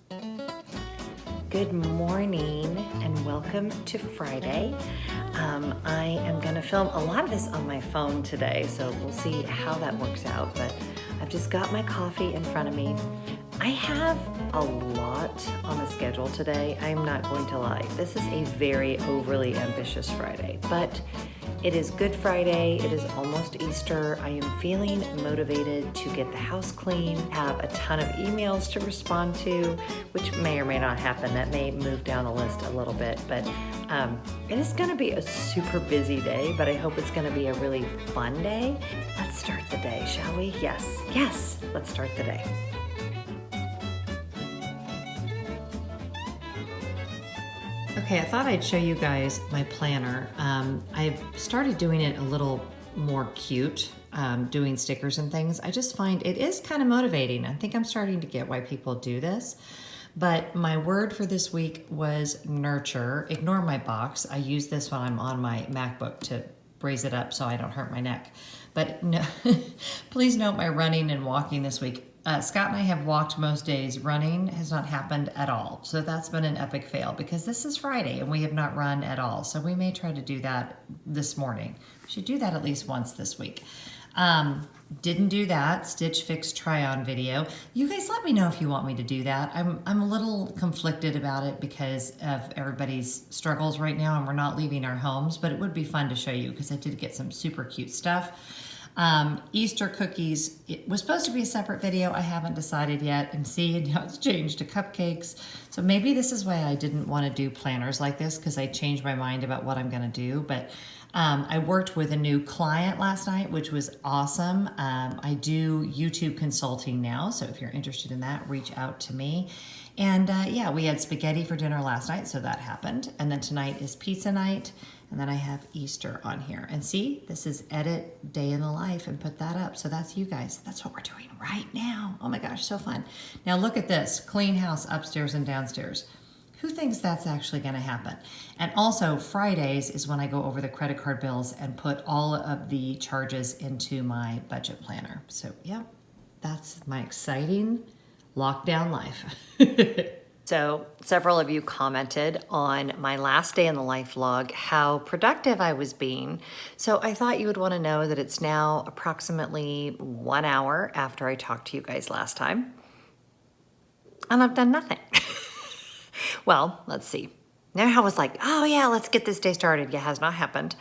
Good morning and welcome to Friday. I am going to film a lot of this on my phone today, so we'll see how that works out, but I've just got my coffee in front of me. I have a lot on the schedule today. I'm not going to lie. This is a very overly ambitious Friday, but it is Good Friday. It is almost Easter. I am feeling motivated to get the house clean, have a ton of emails to respond to, which may or may not happen. That may move down the list a little bit, but it is going to be a super busy day, but I hope it's going to be a really fun day. Let's start the day, shall we? Yes, let's start the day. Okay, I thought I'd show you guys my planner. I've started doing it a little more cute, doing stickers and things. I just find it is kind of motivating. I think I'm starting to get why people do this. But my word for this week was nurture. Ignore my box. I use this when I'm on my MacBook to raise it up so I don't hurt my neck. But no, please note my running and walking this week. Scott and I have walked most days. Running has not happened at all. So that's been an epic fail because this is Friday and we have not run at all. So we may try to do that this morning. We should do that at least once this week. Didn't do that Stitch Fix try-on video. You guys let me know if you want me to do that. I'm a little conflicted about it because of everybody's struggles right now and we're not leaving our homes, but it would be fun to show you because I did get some super cute stuff. Easter cookies, it was supposed to be a separate video. I haven't decided yet, and see, now it's changed to cupcakes. So maybe this is why I didn't want to do planners like this, because I changed my mind about what I'm going to do. But I worked with a new client last night, which was awesome. I do YouTube consulting now, so if you're interested in that, reach out to me. And yeah, we had spaghetti for dinner last night, so that happened. And then tonight is pizza night. And then I have Easter on here. And see, this is edit day in the life and put that up. So that's you guys. That's what we're doing right now. Oh my gosh, so fun. Now look at this, clean house upstairs and downstairs. Who thinks that's actually gonna happen? And also Fridays is when I go over the credit card bills and put all of the charges into my budget planner. So yeah, that's my exciting lockdown life. So several of you commented on my last day in the life vlog how productive I was being. So I thought you would want to know that it's now approximately 1 hour after I talked to you guys last time. And I've done nothing. Well, let's see. Now I was like, oh yeah, let's get this day started. Yeah, has not happened.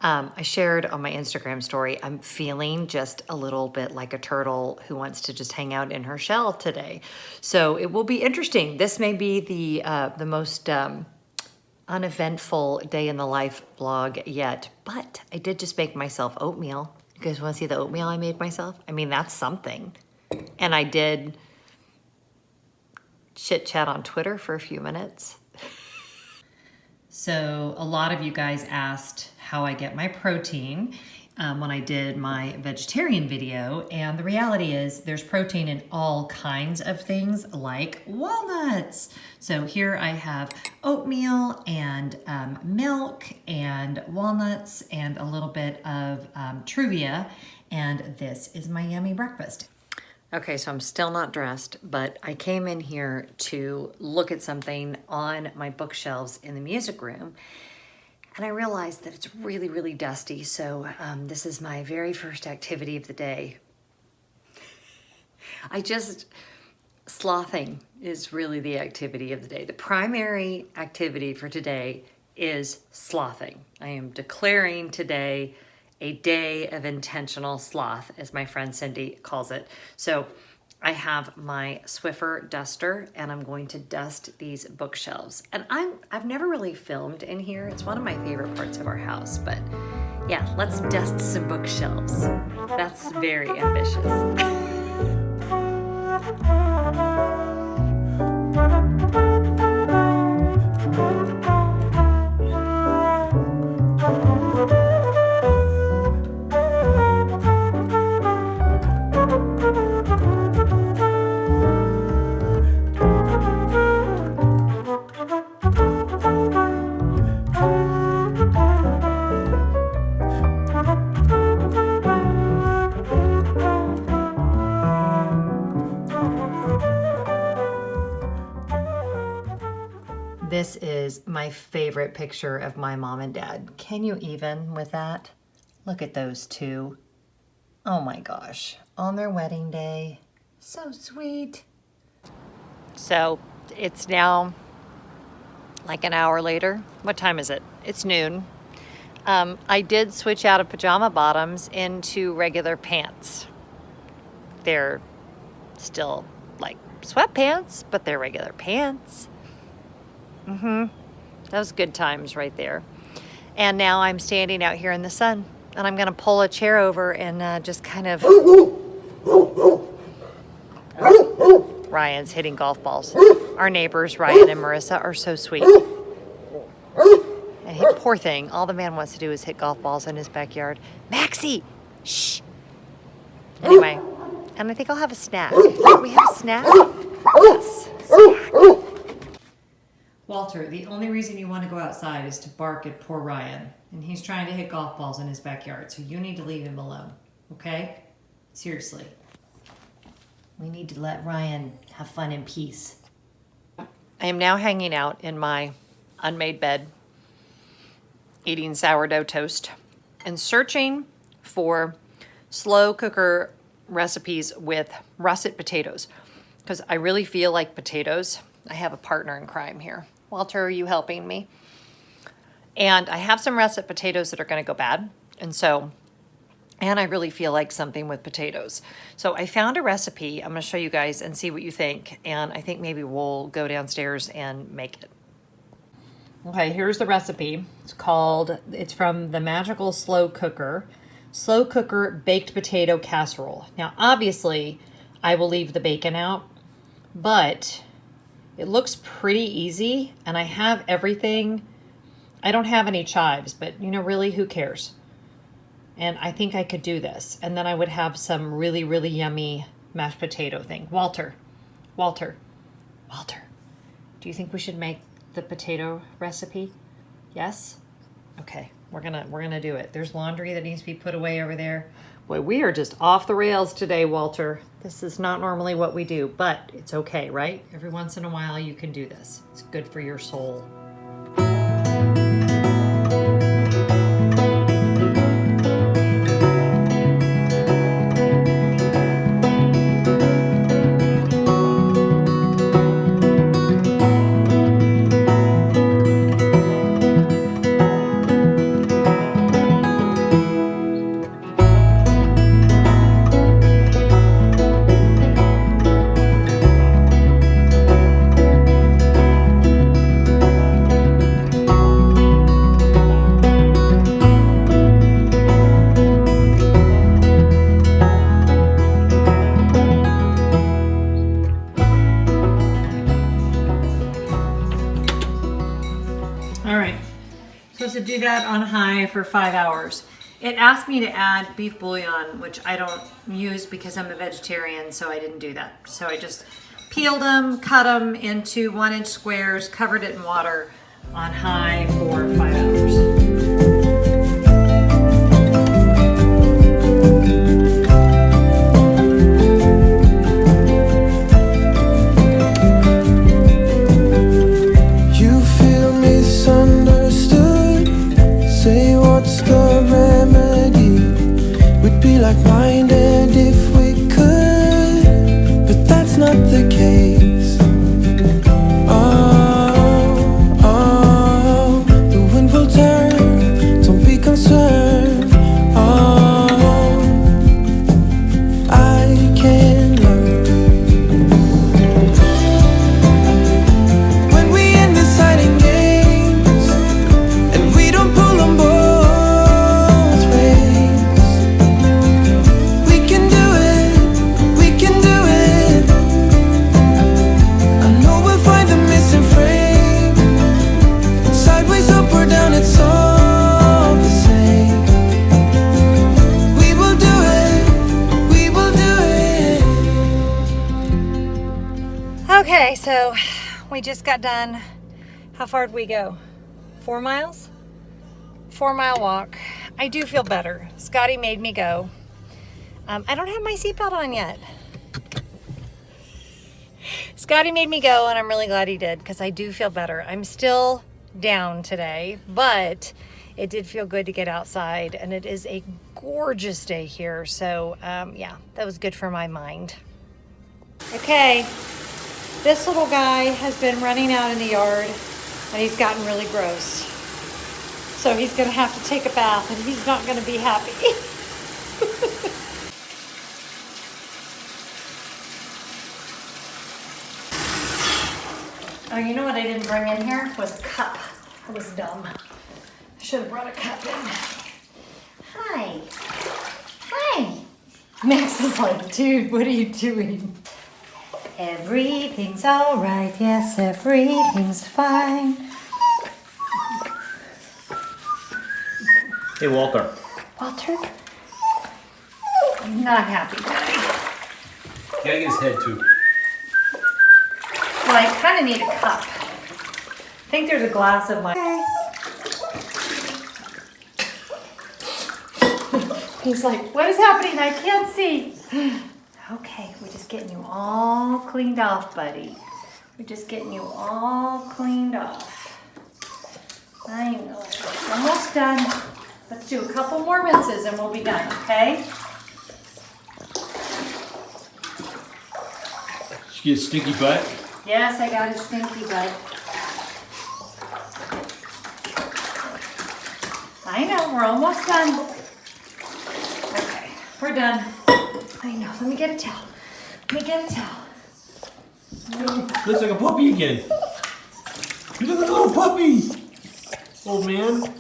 I shared on my Instagram story, I'm feeling just a little bit like a turtle who wants to just hang out in her shell today. So it will be interesting. This may be the most uneventful day in the life vlog yet, but I did just make myself oatmeal. You guys want to see the oatmeal I made myself? I mean, that's something. And I did chit chat on Twitter for a few minutes. So a lot of you guys asked how I get my protein when I did my vegetarian video. And the reality is there's protein in all kinds of things like walnuts. So here I have oatmeal and milk and walnuts and a little bit of Truvia. And this is my yummy breakfast. Okay, so I'm still not dressed, but I came in here to look at something on my bookshelves in the music room, and I realized that it's really, really dusty, so this is my very first activity of the day. Slothing is really the activity of the day. The primary activity for today is slothing. I am declaring today a day of intentional sloth, as my friend Cindy calls it. So I have my Swiffer duster and I'm going to dust these bookshelves. And I've never really filmed in here. It's one of my favorite parts of our house, but yeah, let's dust some bookshelves. That's very ambitious. This is my favorite picture of my mom and dad. Can you even with that? Look at those two. Oh my gosh, on their wedding day. So sweet. So it's now like an hour later. What time is it? It's noon. I did switch out of pajama bottoms into regular pants. They're still like sweatpants, but they're regular pants. Those good times right there. And now I'm standing out here in the sun, and I'm gonna pull a chair over and just kind of... Ryan's hitting golf balls. Our neighbors, Ryan and Marissa, are so sweet. And poor thing, all the man wants to do is hit golf balls in his backyard. Maxie! Shh! Anyway, and I think I'll have a snack. Can we have a snack? Yes, snack. Walter, the only reason you want to go outside is to bark at poor Ryan. And he's trying to hit golf balls in his backyard, so you need to leave him alone, okay? Seriously. We need to let Ryan have fun in peace. I am now hanging out in my unmade bed, eating sourdough toast, and searching for slow cooker recipes with russet potatoes, because I really feel like potatoes. I have a partner in crime here. Walter, are you helping me? And I have some russet potatoes that are going to go bad, and I really feel like something with potatoes. So I found a recipe. I'm going to show you guys and see what you think. And I think maybe we'll go downstairs and make it. Okay, here's the recipe. It's from the Magical Slow Cooker Baked Potato Casserole. Now, obviously, I will leave the bacon out, but it looks pretty easy, and I have everything. I don't have any chives, but really, who cares? And I think I could do this. And then I would have some really, really yummy mashed potato thing. Walter, do you think we should make the potato recipe? Yes? Okay, we're gonna do it. There's laundry that needs to be put away over there. Boy, we are just off the rails today, Walter. This is not normally what we do, but it's okay, right? Every once in a while you can do this. It's good for your soul. To do that on high for 5 hours. It asked me to add beef bouillon, which I don't use because I'm a vegetarian, so I didn't do that. So I just peeled them, cut them into 1-inch squares, covered it in water on high for 5 hours. Like-minded if we could, but that's not the case. Oh, the wind will turn, don't be concerned. Oh, I can learn. When we end deciding games, and we don't pull on board. Okay, so we just got done. How far did we go? 4 miles? 4-mile walk. I do feel better. Scotty made me go. I don't have my seatbelt on yet. Scotty made me go, and I'm really glad he did because I do feel better. I'm still down today, but it did feel good to get outside, and it is a gorgeous day here. So yeah, that was good for my mind. Okay, this little guy has been running out in the yard, and he's gotten really gross. So he's gonna have to take a bath, and he's not gonna be happy. Oh, you know what I didn't bring in here? Was a cup. I was dumb. I should have brought a cup in. Hi. Hi. Max is like, dude, what are you doing? Everything's all right. Yes, everything's fine. Hey, Walter. Walter? I'm not happy today. Gotta get his head too. Well, I kind of need a cup. I think there's a glass of my... He's like, what is happening? I can't see. Okay, we're just getting you all cleaned off, buddy. We're just getting you all cleaned off. I know. Almost done. Let's do a couple more rinses and we'll be done, okay? Did you get a stinky butt? Yes, I got a stinky butt. I know, we're almost done. Okay, we're done. I know, let me get a towel. Let me get a towel. Looks like a puppy again. You look like a little puppy. Old man.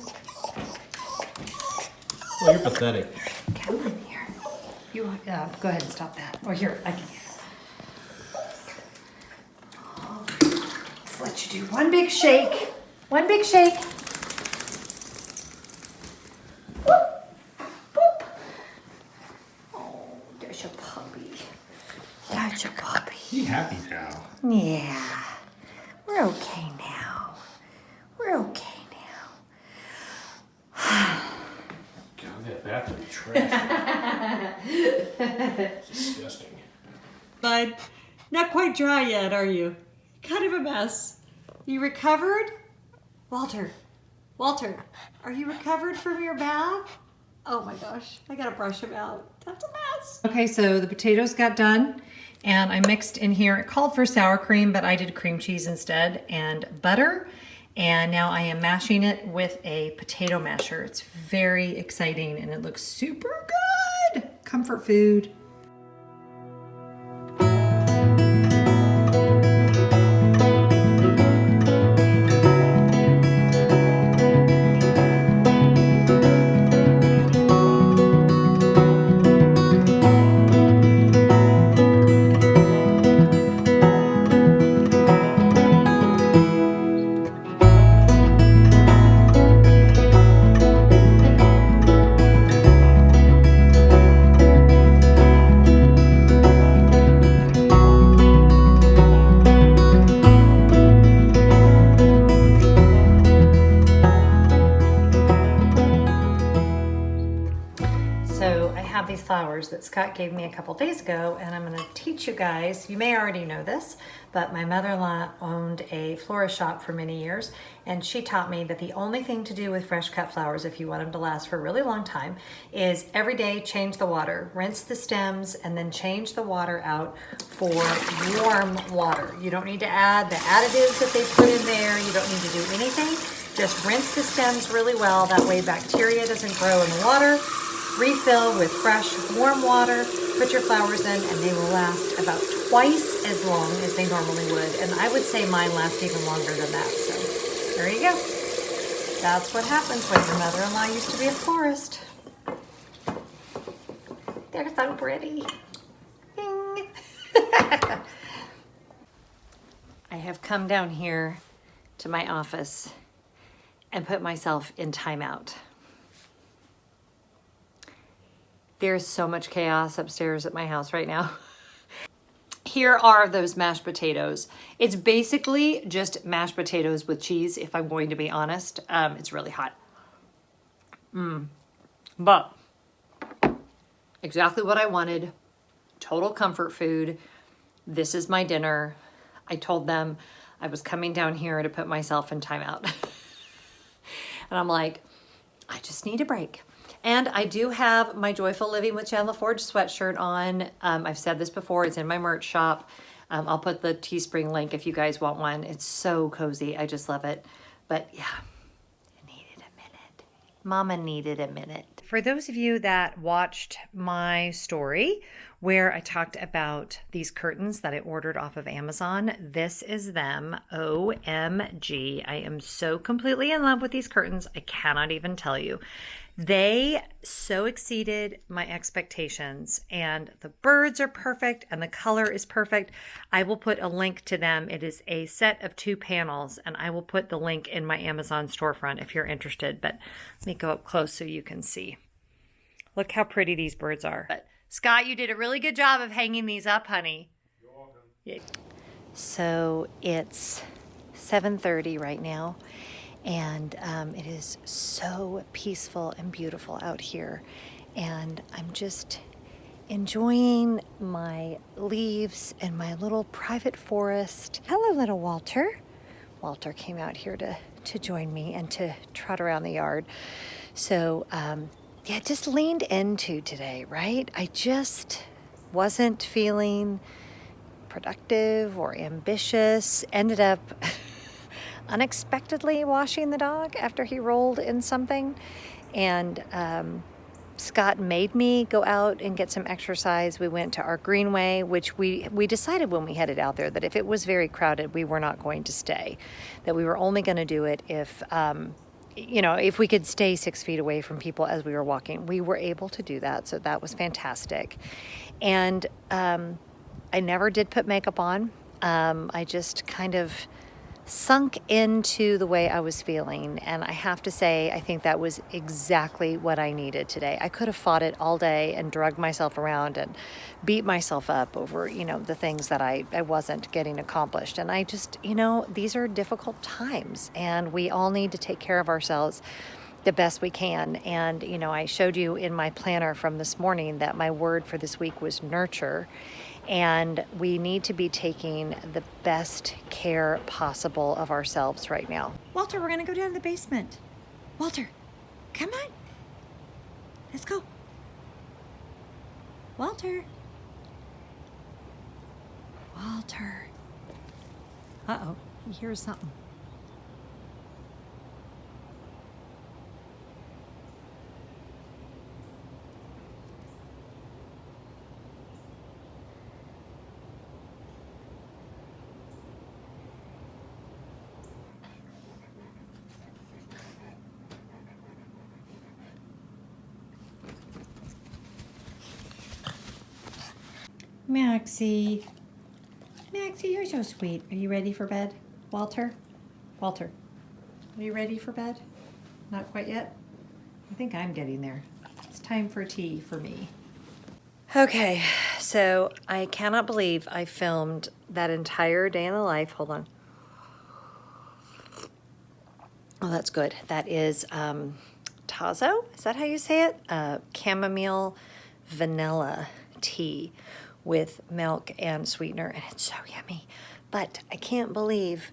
Oh, you're pathetic. Come in here. You want, go ahead and stop that. Or here, I can. Let's let you do one big shake. One big shake. Boop. Boop. Oh, there's your puppy. There's your puppy. You happy now? Yeah. We're okay now. We're okay now. God, that bathroom trash. Disgusting. Bud, not quite dry yet, are you? Kind of a mess. You recovered? Walter, are you recovered from your bath? Oh my gosh, I gotta brush him out. That's a mess. Okay, so the potatoes got done and I mixed in here, it called for sour cream, but I did cream cheese instead and butter. And now I am mashing it with a potato masher. It's very exciting and it looks super good. Comfort food. Flowers that Scott gave me a couple days ago, and I'm going to teach you guys. You may already know this, but my mother-in-law owned a florist shop for many years, and she taught me that the only thing to do with fresh cut flowers, if you want them to last for a really long time, is every day change the water, rinse the stems, and then change the water out for warm water. You don't need to add the additives that they put in there. You don't need to do anything. Just rinse the stems really well. That way bacteria doesn't grow in the water. Refill with fresh, warm water, put your flowers in, and they will last about twice as long as they normally would. And I would say mine last even longer than that. So there you go. That's what happens when your mother-in-law used to be a florist. They're so pretty. Ding. I have come down here to my office and put myself in timeout. There's so much chaos upstairs at my house right now. Here are those mashed potatoes. It's basically just mashed potatoes with cheese, if I'm going to be honest. It's really hot. But exactly what I wanted. Total comfort food. this is my dinner. I told them I was coming down here to put myself in timeout. And I'm like, I just need a break. And I do have my Joyful Living with Jen Lefforge sweatshirt on. I've said this before, it's in my merch shop. I'll put the Teespring link if you guys want one. It's so cozy, I just love it. But yeah, it needed a minute. Mama needed a minute. For those of you that watched my story where I talked about these curtains that I ordered off of Amazon, this is them. OMG. I am so completely in love with these curtains. I cannot even tell you. They so exceeded my expectations, and the birds are perfect and the color is perfect. I will put a link to them. It is a set of 2 panels, and I will put the link in my Amazon storefront if you're interested, but let me go up close so you can see. Look how pretty these birds are. But Scott, you did a really good job of hanging these up, honey. You're welcome. Yeah. So it's 7:30 right now. And it is so peaceful and beautiful out here. And I'm just enjoying my leaves and my little private forest. Hello, little Walter. Walter came out here to join me and to trot around the yard. So, yeah, just leaned into today, right? I just wasn't feeling productive or ambitious. Ended up unexpectedly washing the dog after he rolled in something, and Scott made me go out and get some exercise. We went to our greenway, which we decided when we headed out there that if it was very crowded, we were not going to stay, that we were only going to do it if if we could stay 6 feet away from people as we were walking. We were able to do that, so that was fantastic. And I never did put makeup on. I just kind of sunk into the way I was feeling. And I have to say, I think that was exactly what I needed today. I could have fought it all day and drugged myself around and beat myself up over, the things that I wasn't getting accomplished. And I just, these are difficult times, and we all need to take care of ourselves the best we can. And, I showed you in my planner from this morning that my word for this week was nurture. And we need to be taking the best care possible of ourselves right now. Walter, we're going to go down to the basement. Walter, come on. Let's go. Walter. Walter. Uh-oh, he hears something. Maxie, you're so sweet. Are you ready for bed? Walter, are you ready for bed? Not quite yet? I think I'm getting there. It's time for tea for me. Okay, so I cannot believe I filmed that entire day in the life. Hold on. Oh, that's good. That is Tazo? Is that how you say it? Chamomile vanilla tea with milk and sweetener, and it's so yummy. But I can't believe,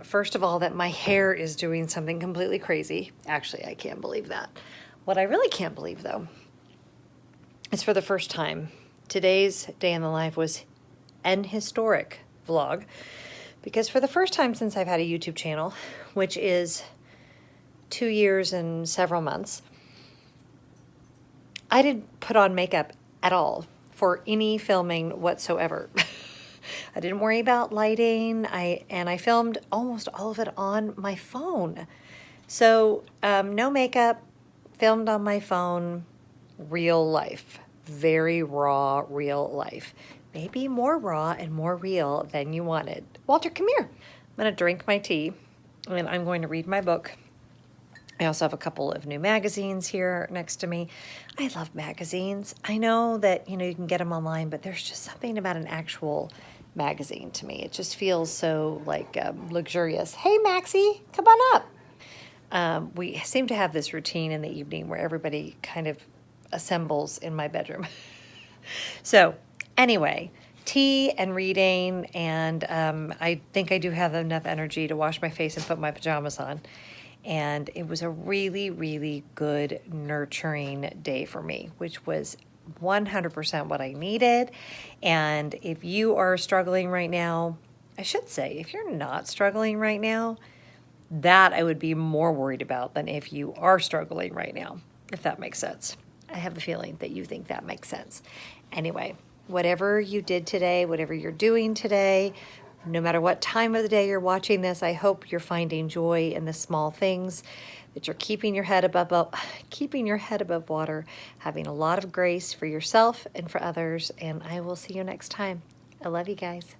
first of all, that my hair is doing something completely crazy. Actually, I can't believe that. What I really can't believe, though, is for the first time, today's day in the life was an historic vlog, because for the first time since I've had a YouTube channel, which is 2 years and several months, I didn't put on makeup at all for any filming whatsoever. I didn't worry about lighting. I filmed almost all of it on my phone. So no makeup, filmed on my phone, real life, very raw, real life. Maybe more raw and more real than you wanted. Walter, come here. I'm gonna drink my tea and I'm going to read my book. I also have a couple of new magazines here next to me. I love magazines. I know that, you can get them online, but there's just something about an actual magazine to me. It just feels so luxurious. Hey, Maxie, come on up. We seem to have this routine in the evening where everybody kind of assembles in my bedroom. So anyway, tea and reading, and I think I do have enough energy to wash my face and put my pajamas on. And it was a really, really good, nurturing day for me, which was 100% what I needed. And if you are struggling right now, I should say, if you're not struggling right now, that I would be more worried about than if you are struggling right now, if that makes sense. I have a feeling that you think that makes sense. Anyway, whatever you did today, whatever you're doing today, no matter what time of the day you're watching this, I hope you're finding joy in the small things, that you're keeping your head above water, having a lot of grace for yourself and for others, and I will see you next time. I love you guys.